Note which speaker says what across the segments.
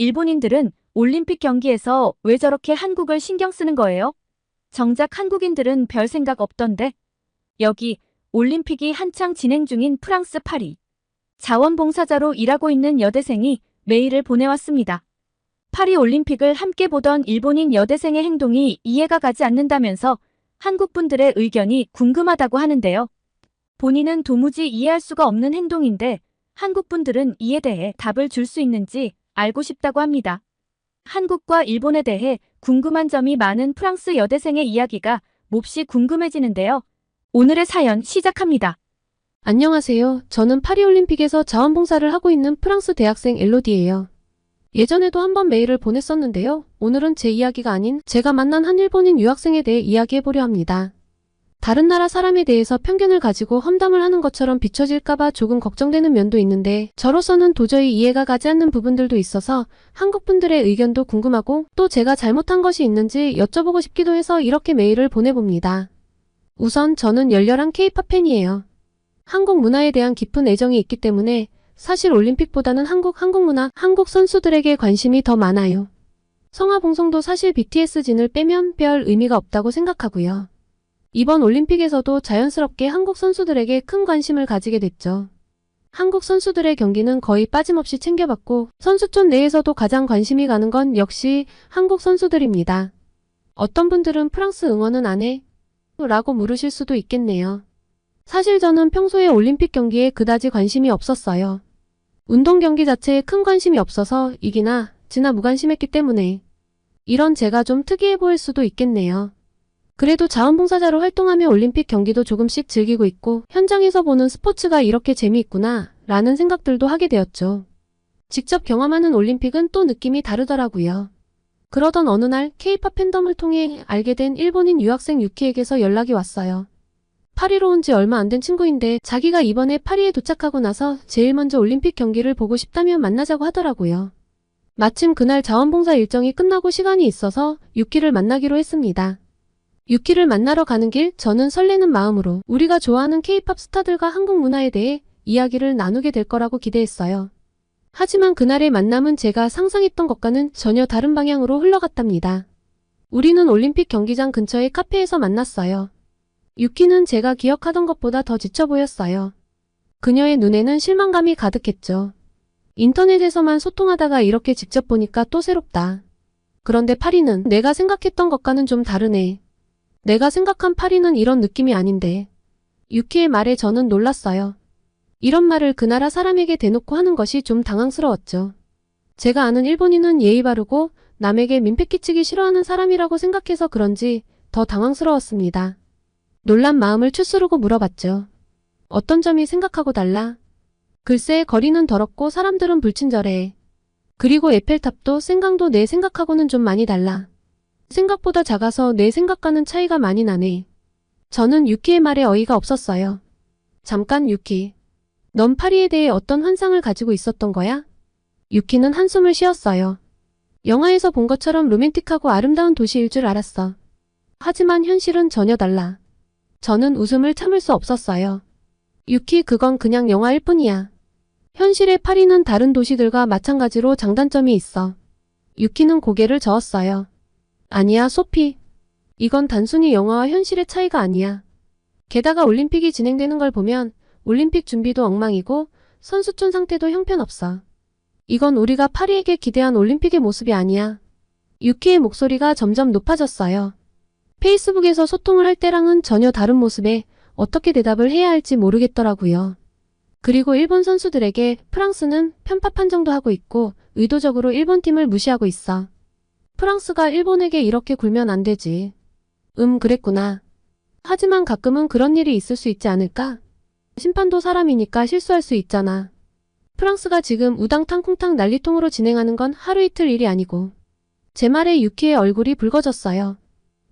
Speaker 1: 일본인들은 올림픽 경기에서 왜 저렇게 한국을 신경 쓰는 거예요? 정작 한국인들은 별 생각 없던데. 여기 올림픽이 한창 진행 중인 프랑스 파리. 자원봉사자로 일하고 있는 여대생이 메일을 보내왔습니다. 파리 올림픽을 함께 보던 일본인 여대생의 행동이 이해가 가지 않는다면서 한국 분들의 의견이 궁금하다고 하는데요. 본인은 도무지 이해할 수가 없는 행동인데 한국 분들은 이에 대해 답을 줄 수 있는지 알고 싶다고 합니다. 한국과 일본에 대해 궁금한 점이 많은 프랑스 여대생의 이야기가 몹시 궁금해지는데요. 오늘의 사연 시작합니다.
Speaker 2: 안녕하세요. 저는 파리올림픽에서 자원봉사를 하고 있는 프랑스 대학생 엘로디예요. 예전에도 한번 메일을 보냈었는데요. 오늘은 제 이야기가 아닌 제가 만난 한 일본인 유학생에 대해 이야기해보려 합니다. 다른 나라 사람에 대해서 편견을 가지고 험담을 하는 것처럼 비춰질까봐 조금 걱정되는 면도 있는데 저로서는 도저히 이해가 가지 않는 부분들도 있어서 한국 분들의 의견도 궁금하고 또 제가 잘못한 것이 있는지 여쭤보고 싶기도 해서 이렇게 메일을 보내봅니다. 우선 저는 열렬한 K-팝 팬이에요. 한국 문화에 대한 깊은 애정이 있기 때문에 사실 올림픽보다는 한국 문화, 한국 선수들에게 관심이 더 많아요. 성화봉송도 사실 BTS 진을 빼면 별 의미가 없다고 생각하고요. 이번 올림픽에서도 자연스럽게 한국 선수들에게 큰 관심을 가지게 됐죠. 한국 선수들의 경기는 거의 빠짐없이 챙겨봤고 선수촌 내에서도 가장 관심이 가는 건 역시 한국 선수들입니다. 어떤 분들은 프랑스 응원은 안 해? 라고 물으실 수도 있겠네요. 사실 저는 평소에 올림픽 경기에 그다지 관심이 없었어요. 운동 경기 자체에 큰 관심이 없어서 이기나 지나 무관심했기 때문에 이런 제가 좀 특이해 보일 수도 있겠네요. 그래도 자원봉사자로 활동하며 올림픽 경기도 조금씩 즐기고 있고 현장에서 보는 스포츠가 이렇게 재미있구나 라는 생각들도 하게 되었죠. 직접 경험하는 올림픽은 또 느낌이 다르더라고요. 그러던 어느 날 K-팝 팬덤을 통해 알게 된 일본인 유학생 유키에게서 연락이 왔어요. 파리로 온 지 얼마 안 된 친구인데 자기가 이번에 파리에 도착하고 나서 제일 먼저 올림픽 경기를 보고 싶다며 만나자고 하더라고요. 마침 그날 자원봉사 일정이 끝나고 시간이 있어서 유키를 만나기로 했습니다. 유키를 만나러 가는 길 저는 설레는 마음으로 우리가 좋아하는 K-팝 스타들과 한국 문화에 대해 이야기를 나누게 될 거라고 기대했어요. 하지만 그날의 만남은 제가 상상했던 것과는 전혀 다른 방향으로 흘러갔답니다. 우리는 올림픽 경기장 근처의 카페에서 만났어요. 유키는 제가 기억하던 것보다 더 지쳐 보였어요. 그녀의 눈에는 실망감이 가득했죠. 인터넷에서만 소통하다가 이렇게 직접 보니까 또 새롭다. 그런데 파리는 내가 생각했던 것과는 좀 다르네. 내가 생각한 파리는 이런 느낌이 아닌데. 유키의 말에 저는 놀랐어요. 이런 말을 그 나라 사람에게 대놓고 하는 것이 좀 당황스러웠죠. 제가 아는 일본인은 예의 바르고 남에게 민폐 끼치기 싫어하는 사람이라고 생각해서 그런지 더 당황스러웠습니다. 놀란 마음을 추스르고 물어봤죠. 어떤 점이 생각하고 달라? 글쎄 거리는 더럽고 사람들은 불친절해. 그리고 에펠탑도 생강도 내 생각하고는 좀 많이 달라. 생각보다 작아서 내 생각과는 차이가 많이 나네. 저는 유키의 말에 어이가 없었어요. 잠깐 유키. 넌 파리에 대해 어떤 환상을 가지고 있었던 거야? 유키는 한숨을 쉬었어요. 영화에서 본 것처럼 로맨틱하고 아름다운 도시일 줄 알았어. 하지만 현실은 전혀 달라. 저는 웃음을 참을 수 없었어요. 유키 그건 그냥 영화일 뿐이야. 현실의 파리는 다른 도시들과 마찬가지로 장단점이 있어. 유키는 고개를 저었어요. 아니야 소피. 이건 단순히 영화와 현실의 차이가 아니야. 게다가 올림픽이 진행되는 걸 보면 올림픽 준비도 엉망이고 선수촌 상태도 형편없어. 이건 우리가 파리에게 기대한 올림픽의 모습이 아니야. 유키의 목소리가 점점 높아졌어요. 페이스북에서 소통을 할 때랑은 전혀 다른 모습에 어떻게 대답을 해야 할지 모르겠더라고요. 그리고 일본 선수들에게 프랑스는 편파 판정도 하고 있고 의도적으로 일본 팀을 무시하고 있어. 프랑스가 일본에게 이렇게 굴면 안 되지. 그랬구나. 하지만 가끔은 그런 일이 있을 수 있지 않을까? 심판도 사람이니까 실수할 수 있잖아. 프랑스가 지금 우당탕쿵탕 난리통으로 진행하는 건 하루 이틀 일이 아니고. 제 말에 유키의 얼굴이 붉어졌어요.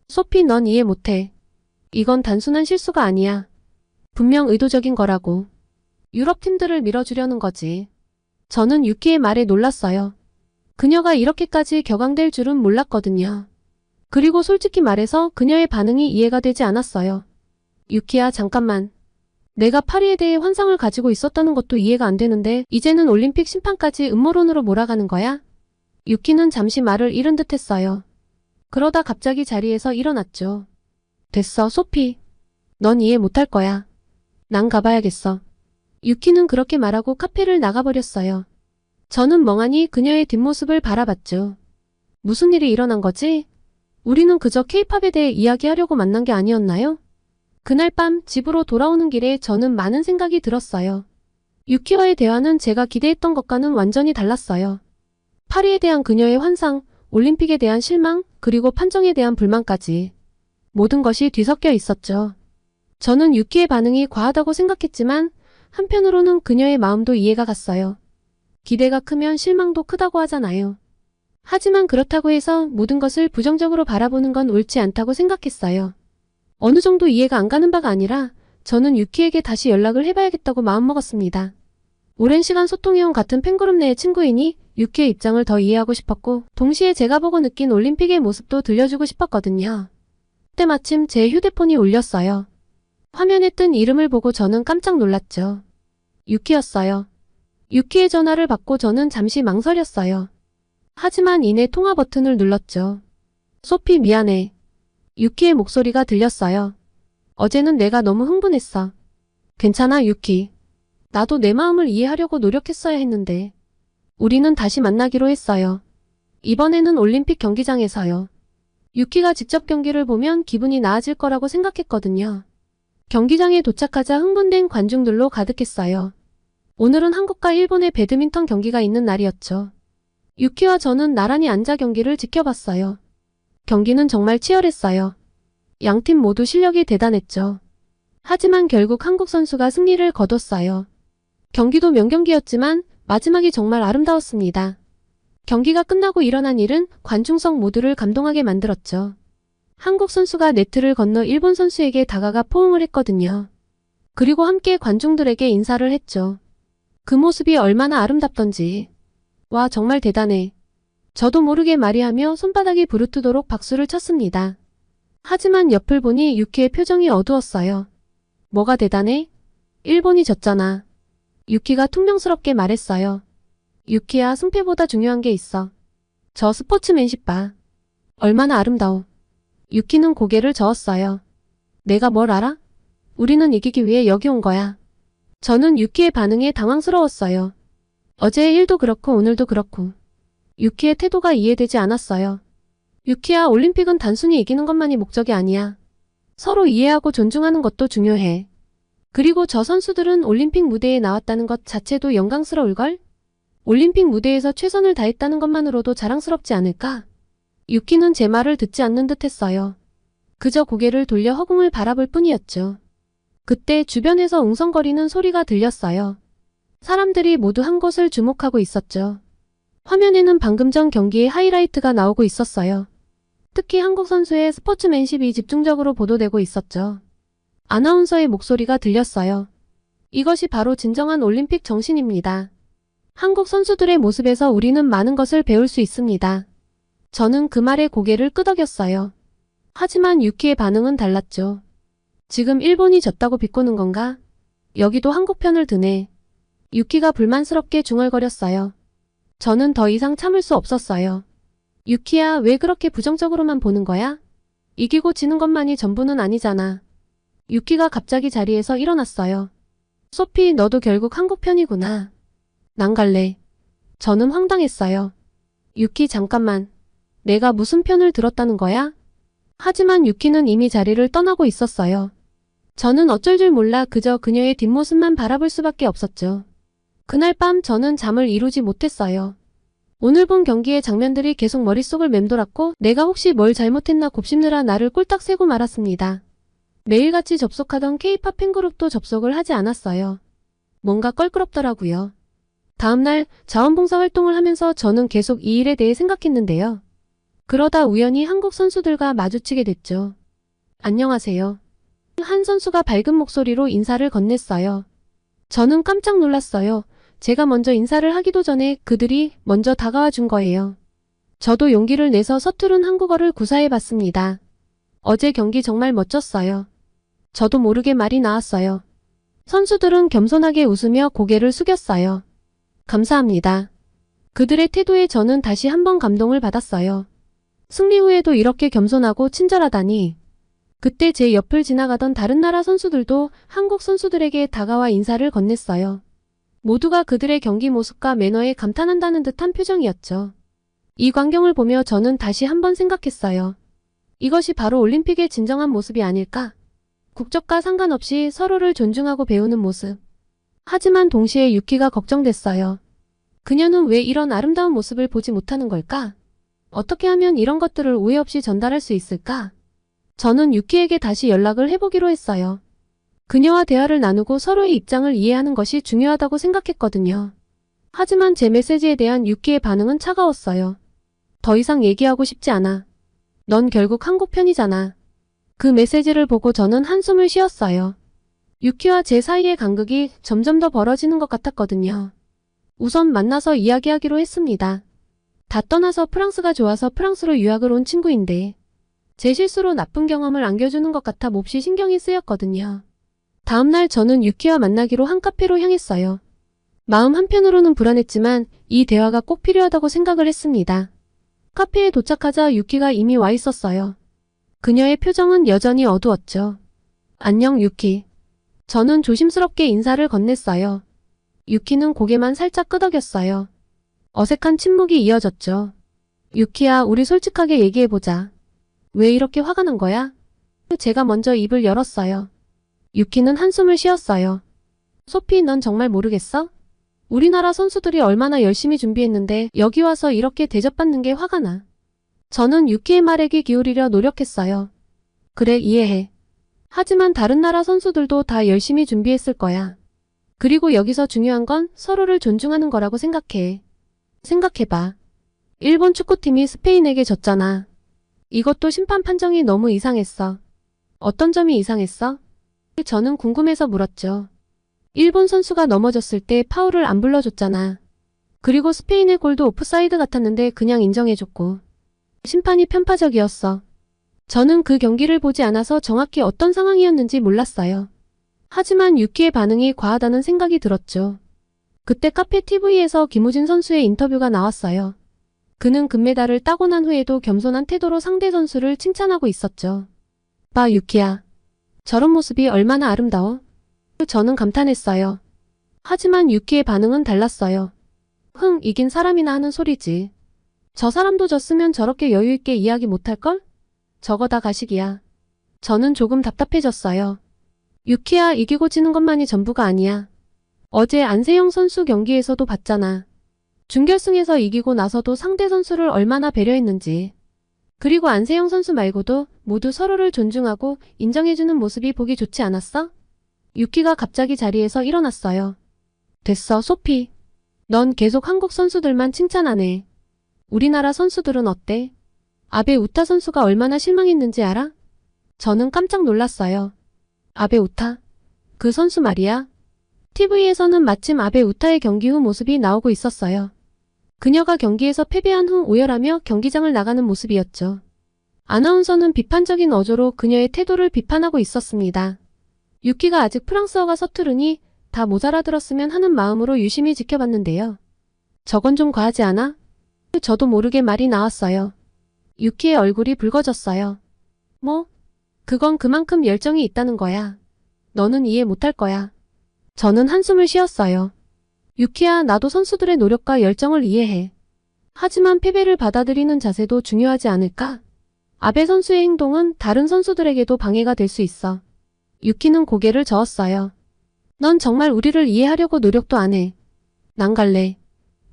Speaker 2: 소피 넌 이해 못해. 이건 단순한 실수가 아니야. 분명 의도적인 거라고. 유럽 팀들을 밀어주려는 거지. 저는 유키의 말에 놀랐어요. 그녀가 이렇게까지 격앙될 줄은 몰랐거든요. 그리고 솔직히 말해서 그녀의 반응이 이해가 되지 않았어요. 유키야 잠깐만. 내가 파리에 대해 환상을 가지고 있었다는 것도 이해가 안 되는데 이제는 올림픽 심판까지 음모론으로 몰아가는 거야? 유키는 잠시 말을 잃은 듯 했어요. 그러다 갑자기 자리에서 일어났죠. 됐어, 소피. 넌 이해 못할 거야. 난 가봐야겠어. 유키는 그렇게 말하고 카페를 나가버렸어요. 저는 멍하니 그녀의 뒷모습을 바라봤죠. 무슨 일이 일어난 거지? 우리는 그저 케이팝에 대해 이야기하려고 만난 게 아니었나요? 그날 밤 집으로 돌아오는 길에 저는 많은 생각이 들었어요. 유키와의 대화는 제가 기대했던 것과는 완전히 달랐어요. 파리에 대한 그녀의 환상, 올림픽에 대한 실망, 그리고 판정에 대한 불만까지. 모든 것이 뒤섞여 있었죠. 저는 유키의 반응이 과하다고 생각했지만 한편으로는 그녀의 마음도 이해가 갔어요. 기대가 크면 실망도 크다고 하잖아요. 하지만 그렇다고 해서 모든 것을 부정적으로 바라보는 건 옳지 않다고 생각했어요. 어느 정도 이해가 안 가는 바가 아니라 저는 유키에게 다시 연락을 해봐야겠다고 마음먹었습니다. 오랜 시간 소통해온 같은 팬그룹 내의 친구이니 유키의 입장을 더 이해하고 싶었고 동시에 제가 보고 느낀 올림픽의 모습도 들려주고 싶었거든요. 그때 마침 제 휴대폰이 울렸어요. 화면에 뜬 이름을 보고 저는 깜짝 놀랐죠. 유키였어요. 유키의 전화를 받고 저는 잠시 망설였어요. 하지만 이내 통화 버튼을 눌렀죠. 소피 미안해. 유키의 목소리가 들렸어요. 어제는 내가 너무 흥분했어. 괜찮아, 유키. 나도 내 마음을 이해하려고 노력했어야 했는데. 우리는 다시 만나기로 했어요. 이번에는 올림픽 경기장에서요. 유키가 직접 경기를 보면 기분이 나아질 거라고 생각했거든요. 경기장에 도착하자 흥분된 관중들로 가득했어요. 오늘은 한국과 일본의 배드민턴 경기가 있는 날이었죠. 유키와 저는 나란히 앉아 경기를 지켜봤어요. 경기는 정말 치열했어요. 양팀 모두 실력이 대단했죠. 하지만 결국 한국 선수가 승리를 거뒀어요. 경기도 명경기였지만 마지막이 정말 아름다웠습니다. 경기가 끝나고 일어난 일은 관중석 모두를 감동하게 만들었죠. 한국 선수가 네트를 건너 일본 선수에게 다가가 포옹을 했거든요. 그리고 함께 관중들에게 인사를 했죠. 그 모습이 얼마나 아름답던지. 와, 정말 대단해. 저도 모르게 말이하며 손바닥이 부르트도록 박수를 쳤습니다. 하지만 옆을 보니 유키의 표정이 어두웠어요. 뭐가 대단해? 일본이 졌잖아. 유키가 퉁명스럽게 말했어요. 유키야, 승패보다 중요한 게 있어. 저 스포츠맨십 봐. 얼마나 아름다워. 유키는 고개를 저었어요. 내가 뭘 알아? 우리는 이기기 위해 여기 온 거야. 저는 유키의 반응에 당황스러웠어요. 어제의 일도 그렇고 오늘도 그렇고. 유키의 태도가 이해되지 않았어요. 유키야, 올림픽은 단순히 이기는 것만이 목적이 아니야. 서로 이해하고 존중하는 것도 중요해. 그리고 저 선수들은 올림픽 무대에 나왔다는 것 자체도 영광스러울걸? 올림픽 무대에서 최선을 다했다는 것만으로도 자랑스럽지 않을까? 유키는 제 말을 듣지 않는 듯 했어요. 그저 고개를 돌려 허공을 바라볼 뿐이었죠. 그때 주변에서 웅성거리는 소리가 들렸어요. 사람들이 모두 한 곳을 주목하고 있었죠. 화면에는 방금 전 경기의 하이라이트가 나오고 있었어요. 특히 한국 선수의 스포츠맨십이 집중적으로 보도되고 있었죠. 아나운서의 목소리가 들렸어요. 이것이 바로 진정한 올림픽 정신입니다. 한국 선수들의 모습에서 우리는 많은 것을 배울 수 있습니다. 저는 그 말에 고개를 끄덕였어요. 하지만 유키의 반응은 달랐죠. 지금 일본이 졌다고 비꼬는 건가? 여기도 한국 편을 드네. 유키가 불만스럽게 중얼거렸어요. 저는 더 이상 참을 수 없었어요. 유키야, 왜 그렇게 부정적으로만 보는 거야? 이기고 지는 것만이 전부는 아니잖아. 유키가 갑자기 자리에서 일어났어요. 소피, 너도 결국 한국 편이구나. 난 갈래. 저는 황당했어요. 유키, 잠깐만. 내가 무슨 편을 들었다는 거야? 하지만 유키는 이미 자리를 떠나고 있었어요. 저는 어쩔 줄 몰라 그저 그녀의 뒷모습만 바라볼 수밖에 없었죠. 그날 밤 저는 잠을 이루지 못했어요. 오늘 본 경기의 장면들이 계속 머릿속을 맴돌았고 내가 혹시 뭘 잘못했나 곱씹느라 나를 꼴딱 새고 말았습니다. 매일같이 접속하던 K-팝 팬그룹도 접속을 하지 않았어요. 뭔가 껄끄럽더라고요. 다음날 자원봉사 활동을 하면서 저는 계속 이 일에 대해 생각했는데요. 그러다 우연히 한국 선수들과 마주치게 됐죠. 안녕하세요. 한 선수가 밝은 목소리로 인사를 건넸어요. 저는 깜짝 놀랐어요. 제가 먼저 인사를 하기도 전에 그들이 먼저 다가와 준 거예요. 저도 용기를 내서 서투른 한국어를 구사해 봤습니다. 어제 경기 정말 멋졌어요. 저도 모르게 말이 나왔어요. 선수들은 겸손하게 웃으며 고개를 숙였어요. 감사합니다. 그들의 태도에 저는 다시 한번 감동을 받았어요. 승리 후에도 이렇게 겸손하고 친절하다니. 그때 제 옆을 지나가던 다른 나라 선수들도 한국 선수들에게 다가와 인사를 건넸어요. 모두가 그들의 경기 모습과 매너에 감탄한다는 듯한 표정이었죠. 이 광경을 보며 저는 다시 한번 생각했어요. 이것이 바로 올림픽의 진정한 모습이 아닐까? 국적과 상관없이 서로를 존중하고 배우는 모습. 하지만 동시에 유키가 걱정됐어요. 그녀는 왜 이런 아름다운 모습을 보지 못하는 걸까? 어떻게 하면 이런 것들을 오해 없이 전달할 수 있을까? 저는 유키에게 다시 연락을 해보기로 했어요. 그녀와 대화를 나누고 서로의 입장을 이해하는 것이 중요하다고 생각했거든요. 하지만 제 메시지에 대한 유키의 반응은 차가웠어요. 더 이상 얘기하고 싶지 않아. 넌 결국 한국 편이잖아. 그 메시지를 보고 저는 한숨을 쉬었어요. 유키와 제 사이의 간극이 점점 더 벌어지는 것 같았거든요. 우선 만나서 이야기하기로 했습니다. 다 떠나서 프랑스가 좋아서 프랑스로 유학을 온 친구인데 제 실수로 나쁜 경험을 안겨주는 것 같아 몹시 신경이 쓰였거든요. 다음날 저는 유키와 만나기로 한 카페로 향했어요. 마음 한편으로는 불안했지만 이 대화가 꼭 필요하다고 생각을 했습니다. 카페에 도착하자 유키가 이미 와 있었어요. 그녀의 표정은 여전히 어두웠죠. 안녕 유키. 저는 조심스럽게 인사를 건넸어요. 유키는 고개만 살짝 끄덕였어요. 어색한 침묵이 이어졌죠. 유키야, 우리 솔직하게 얘기해보자. 왜 이렇게 화가 난 거야? 제가 먼저 입을 열었어요. 유키는 한숨을 쉬었어요. 소피, 넌 정말 모르겠어? 우리나라 선수들이 얼마나 열심히 준비했는데 여기 와서 이렇게 대접받는 게 화가 나. 저는 유키의 말에 귀 기울이려 노력했어요. 그래, 이해해. 하지만 다른 나라 선수들도 다 열심히 준비했을 거야. 그리고 여기서 중요한 건 서로를 존중하는 거라고 생각해. 생각해봐. 일본 축구팀이 스페인에게 졌잖아. 이것도 심판 판정이 너무 이상했어. 어떤 점이 이상했어? 저는 궁금해서 물었죠. 일본 선수가 넘어졌을 때 파울을 안 불러줬잖아. 그리고 스페인의 골도 오프사이드 같았는데 그냥 인정해줬고. 심판이 편파적이었어. 저는 그 경기를 보지 않아서 정확히 어떤 상황이었는지 몰랐어요. 하지만 유키의 반응이 과하다는 생각이 들었죠. 그때 카페 TV에서 김우진 선수의 인터뷰가 나왔어요. 그는 금메달을 따고 난 후에도 겸손한 태도로 상대 선수를 칭찬하고 있었죠. 봐, 유키야. 저런 모습이 얼마나 아름다워? 저는 감탄했어요. 하지만 유키의 반응은 달랐어요. 이긴 사람이나 하는 소리지. 저 사람도 졌으면 저렇게 여유있게 이야기 못할걸? 저거 다 가식이야. 저는 조금 답답해졌어요. 유키야, 이기고 지는 것만이 전부가 아니야. 어제 안세영 선수 경기에서도 봤잖아. 준결승에서 이기고 나서도 상대 선수를 얼마나 배려했는지. 그리고 안세영 선수 말고도 모두 서로를 존중하고 인정해주는 모습이 보기 좋지 않았어? 유키가 갑자기 자리에서 일어났어요. 됐어, 소피. 넌 계속 한국 선수들만 칭찬하네. 우리나라 선수들은 어때? 아베 우타 선수가 얼마나 실망했는지 알아? 저는 깜짝 놀랐어요. 아베 우타? 그 선수 말이야. TV에서는 마침 아베 우타의 경기 후 모습이 나오고 있었어요. 그녀가 경기에서 패배한 후 오열하며 경기장을 나가는 모습이었죠. 아나운서는 비판적인 어조로 그녀의 태도를 비판하고 있었습니다. 유키가 아직 프랑스어가 서투르니 다 못 알아들었으면 하는 마음으로 유심히 지켜봤는데요. 저건 좀 과하지 않아? 저도 모르게 말이 나왔어요. 유키의 얼굴이 붉어졌어요. 뭐? 그건 그만큼 열정이 있다는 거야. 너는 이해 못할 거야. 저는 한숨을 쉬었어요. 유키야, 나도 선수들의 노력과 열정을 이해해. 하지만 패배를 받아들이는 자세도 중요하지 않을까? 아베 선수의 행동은 다른 선수들에게도 방해가 될 수 있어. 유키는 고개를 저었어요. 넌 정말 우리를 이해하려고 노력도 안 해. 난 갈래.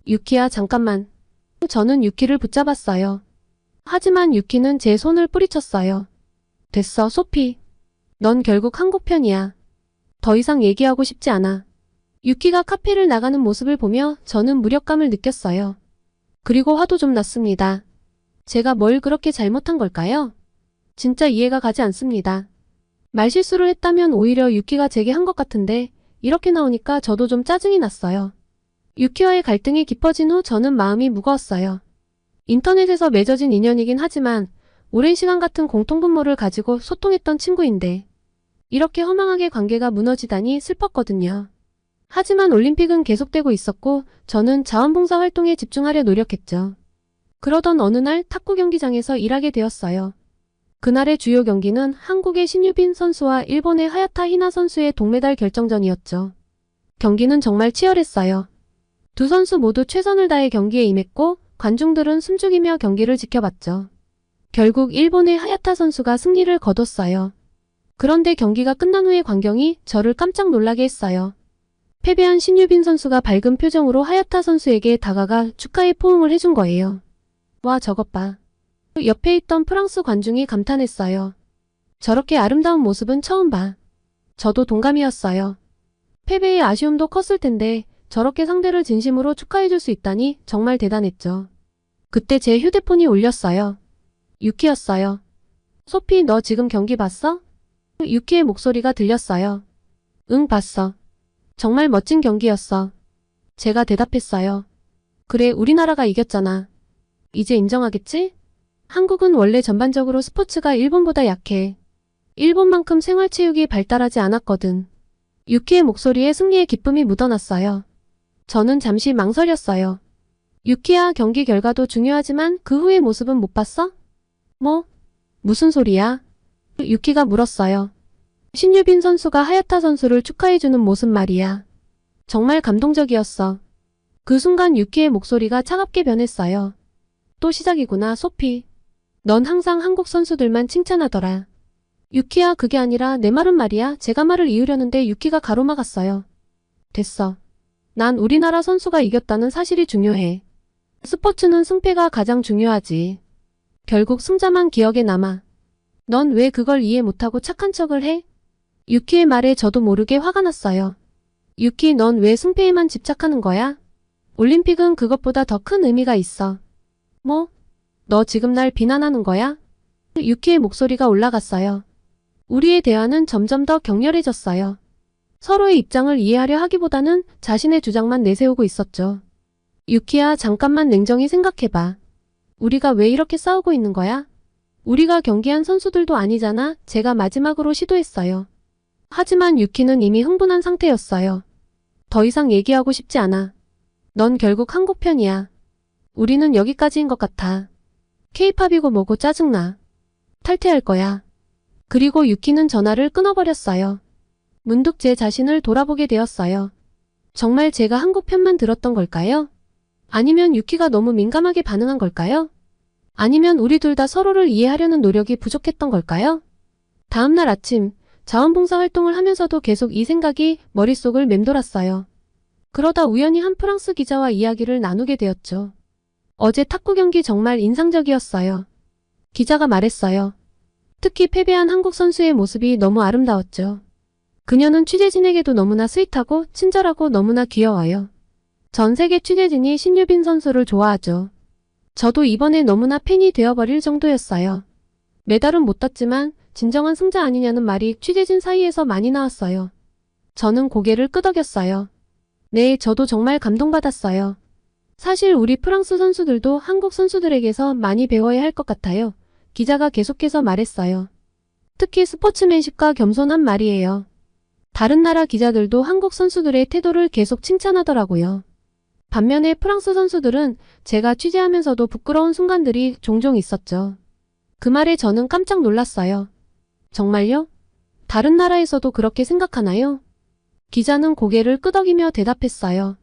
Speaker 2: 유키야, 잠깐만. 저는 유키를 붙잡았어요. 하지만 유키는 제 손을 뿌리쳤어요. 됐어, 소피. 넌 결국 한국 편이야. 더 이상 얘기하고 싶지 않아. 유키가 카페를 나가는 모습을 보며 저는 무력감을 느꼈어요. 그리고 화도 좀 났습니다. 제가 뭘 그렇게 잘못한 걸까요? 진짜 이해가 가지 않습니다. 말실수를 했다면 오히려 유키가 제게 한 것 같은데 이렇게 나오니까 저도 좀 짜증이 났어요. 유키와의 갈등이 깊어진 후 저는 마음이 무거웠어요. 인터넷에서 맺어진 인연이긴 하지만 오랜 시간 같은 공통분모를 가지고 소통했던 친구인데 이렇게 허망하게 관계가 무너지다니 슬펐거든요. 하지만 올림픽은 계속되고 있었고 저는 자원봉사 활동에 집중하려 노력했죠. 그러던 어느 날 탁구 경기장에서 일하게 되었어요. 그날의 주요 경기는 한국의 신유빈 선수와 일본의 하야타 히나 선수의 동메달 결정전이었죠. 경기는 정말 치열했어요. 두 선수 모두 최선을 다해 경기에 임했고 관중들은 숨죽이며 경기를 지켜봤죠. 결국 일본의 하야타 선수가 승리를 거뒀어요. 그런데 경기가 끝난 후의 광경이 저를 깜짝 놀라게 했어요. 패배한 신유빈 선수가 밝은 표정으로 하야타 선수에게 다가가 축하의 포옹을 해준 거예요. 와, 저것 봐. 옆에 있던 프랑스 관중이 감탄했어요. 저렇게 아름다운 모습은 처음 봐. 저도 동감이었어요. 패배의 아쉬움도 컸을 텐데 저렇게 상대를 진심으로 축하해줄 수 있다니 정말 대단했죠. 그때 제 휴대폰이 울렸어요. 유키였어요. 소피, 너 지금 경기 봤어? 유키의 목소리가 들렸어요. 응, 봤어. 정말 멋진 경기였어. 제가 대답했어요. 그래, 우리나라가 이겼잖아. 이제 인정하겠지? 한국은 원래 전반적으로 스포츠가 일본보다 약해. 일본만큼 생활체육이 발달하지 않았거든. 유키의 목소리에 승리의 기쁨이 묻어났어요. 저는 잠시 망설였어요. 유키야, 경기 결과도 중요하지만 그 후의 모습은 못 봤어? 뭐? 무슨 소리야? 유키가 물었어요. 신유빈 선수가 하야타 선수를 축하해주는 모습 말이야. 정말 감동적이었어. 그 순간 유키의 목소리가 차갑게 변했어요. 또 시작이구나, 소피. 넌 항상 한국 선수들만 칭찬하더라. 유키야, 그게 아니라 내 말은 말이야. 제가 말을 이으려는데 유키가 가로막았어요. 됐어. 난 우리나라 선수가 이겼다는 사실이 중요해. 스포츠는 승패가 가장 중요하지. 결국 승자만 기억에 남아. 넌 왜 그걸 이해 못하고 착한 척을 해? 유키의 말에 저도 모르게 화가 났어요. 유키, 넌 왜 승패에만 집착하는 거야? 올림픽은 그것보다 더 큰 의미가 있어. 뭐? 너 지금 날 비난하는 거야? 유키의 목소리가 올라갔어요. 우리의 대화는 점점 더 격렬해졌어요. 서로의 입장을 이해하려 하기보다는 자신의 주장만 내세우고 있었죠. 유키야, 잠깐만 냉정히 생각해봐. 우리가 왜 이렇게 싸우고 있는 거야? 우리가 경기한 선수들도 아니잖아. 제가 마지막으로 시도했어요. 하지만 유키는 이미 흥분한 상태였어요. 더 이상 얘기하고 싶지 않아. 넌 결국 한국 편이야. 우리는 여기까지인 것 같아. 케이팝이고 뭐고 짜증나. 탈퇴할 거야. 그리고 유키는 전화를 끊어버렸어요. 문득 제 자신을 돌아보게 되었어요. 정말 제가 한국 편만 들었던 걸까요? 아니면 유키가 너무 민감하게 반응한 걸까요? 아니면 우리 둘 다 서로를 이해하려는 노력이 부족했던 걸까요? 다음날 아침, 자원봉사 활동을 하면서도 계속 이 생각이 머릿속을 맴돌았어요. 그러다 우연히 한 프랑스 기자와 이야기를 나누게 되었죠. 어제 탁구 경기 정말 인상적이었어요. 기자가 말했어요. 특히 패배한 한국 선수의 모습이 너무 아름다웠죠. 그녀는 취재진에게도 너무나 스윗하고 친절하고 너무나 귀여워요. 전 세계 취재진이 신유빈 선수를 좋아하죠. 저도 이번에 너무나 팬이 되어버릴 정도였어요. 메달은 못 땄지만 진정한 승자 아니냐는 말이 취재진 사이에서 많이 나왔어요. 저는 고개를 끄덕였어요. 네, 저도 정말 감동받았어요. 사실 우리 프랑스 선수들도 한국 선수들에게서 많이 배워야 할 것 같아요. 기자가 계속해서 말했어요. 특히 스포츠맨십과 겸손한 말이에요. 다른 나라 기자들도 한국 선수들의 태도를 계속 칭찬하더라고요. 반면에 프랑스 선수들은 제가 취재하면서도 부끄러운 순간들이 종종 있었죠. 그 말에 저는 깜짝 놀랐어요. 정말요? 다른 나라에서도 그렇게 생각하나요? 기자는 고개를 끄덕이며 대답했어요.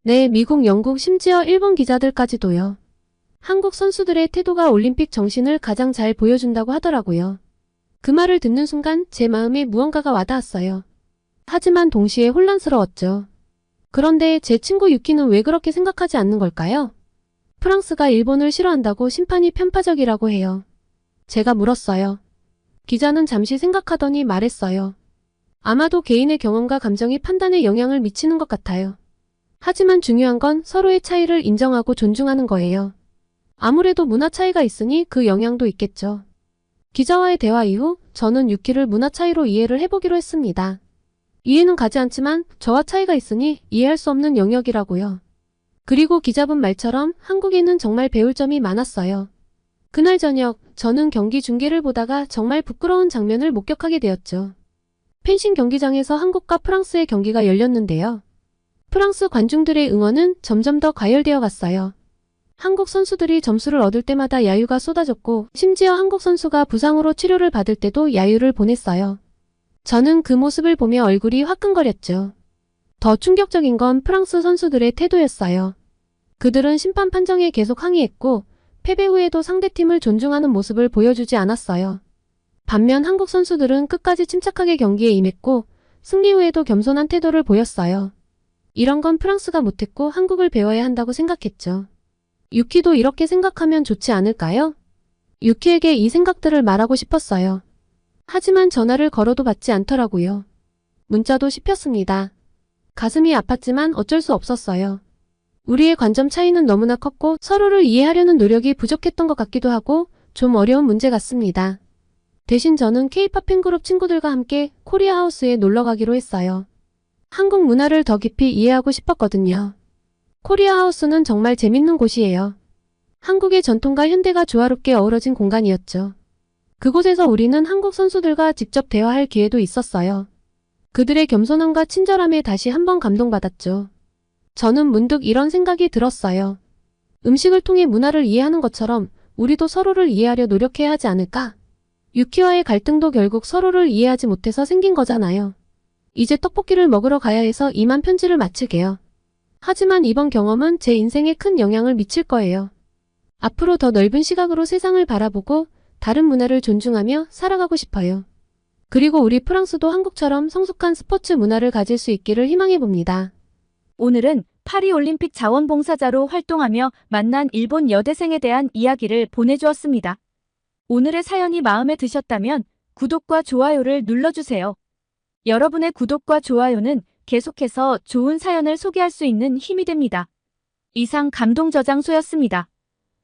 Speaker 2: 네, 미국, 영국, 심지어 일본 기자들까지도요. 한국 선수들의 태도가 올림픽 정신을 가장 잘 보여준다고 하더라고요. 그 말을 듣는 순간 제 마음에 무언가가 와닿았어요. 하지만 동시에 혼란스러웠죠. 그런데 제 친구 유키는 왜 그렇게 생각하지 않는 걸까요? 프랑스가 일본을 싫어한다고 심판이 편파적이라고 해요. 제가 물었어요. 기자는 잠시 생각하더니 말했어요. 아마도 개인의 경험과 감정이 판단에 영향을 미치는 것 같아요. 하지만 중요한 건 서로의 차이를 인정하고 존중하는 거예요. 아무래도 문화 차이가 있으니 그 영향도 있겠죠. 기자와의 대화 이후 저는 유키를 문화 차이로 이해를 해보기로 했습니다. 이해는 가지 않지만 저와 차이가 있으니 이해할 수 없는 영역이라고요. 그리고 기자분 말처럼 한국에는 정말 배울 점이 많았어요. 그날 저녁 저는 경기 중계를 보다가 정말 부끄러운 장면을 목격하게 되었죠. 펜싱 경기장에서 한국과 프랑스의 경기가 열렸는데요. 프랑스 관중들의 응원은 점점 더 가열되어 갔어요. 한국 선수들이 점수를 얻을 때마다 야유가 쏟아졌고 심지어 한국 선수가 부상으로 치료를 받을 때도 야유를 보냈어요. 저는 그 모습을 보며 얼굴이 화끈거렸죠. 더 충격적인 건 프랑스 선수들의 태도였어요. 그들은 심판 판정에 계속 항의했고 패배 후에도 상대팀을 존중하는 모습을 보여주지 않았어요. 반면 한국 선수들은 끝까지 침착하게 경기에 임했고 승리 후에도 겸손한 태도를 보였어요. 이런 건 프랑스가 못했고 한국을 배워야 한다고 생각했죠. 유키도 이렇게 생각하면 좋지 않을까요? 유키에게 이 생각들을 말하고 싶었어요. 하지만 전화를 걸어도 받지 않더라고요. 문자도 씹혔습니다. 가슴이 아팠지만 어쩔 수 없었어요. 우리의 관점 차이는 너무나 컸고 서로를 이해하려는 노력이 부족했던 것 같기도 하고 좀 어려운 문제 같습니다. 대신 저는 K-팝 팬그룹 친구들과 함께 코리아 하우스에 놀러 가기로 했어요. 한국 문화를 더 깊이 이해하고 싶었거든요. 코리아 하우스는 정말 재밌는 곳이에요. 한국의 전통과 현대가 조화롭게 어우러진 공간이었죠. 그곳에서 우리는 한국 선수들과 직접 대화할 기회도 있었어요. 그들의 겸손함과 친절함에 다시 한번 감동받았죠. 저는 문득 이런 생각이 들었어요. 음식을 통해 문화를 이해하는 것처럼 우리도 서로를 이해하려 노력해야 하지 않을까? 유키와의 갈등도 결국 서로를 이해하지 못해서 생긴 거잖아요. 이제 떡볶이를 먹으러 가야 해서 이만 편지를 마치게요. 하지만 이번 경험은 제 인생에 큰 영향을 미칠 거예요. 앞으로 더 넓은 시각으로 세상을 바라보고 다른 문화를 존중하며 살아가고 싶어요. 그리고 우리 프랑스도 한국처럼 성숙한 스포츠 문화를 가질 수 있기를 희망해봅니다.
Speaker 1: 오늘은 파리올림픽 자원봉사자로 활동하며 만난 일본 여대생에 대한 이야기를 보내주었습니다. 오늘의 사연이 마음에 드셨다면 구독과 좋아요를 눌러주세요. 여러분의 구독과 좋아요는 계속해서 좋은 사연을 소개할 수 있는 힘이 됩니다. 이상 감동저장소였습니다.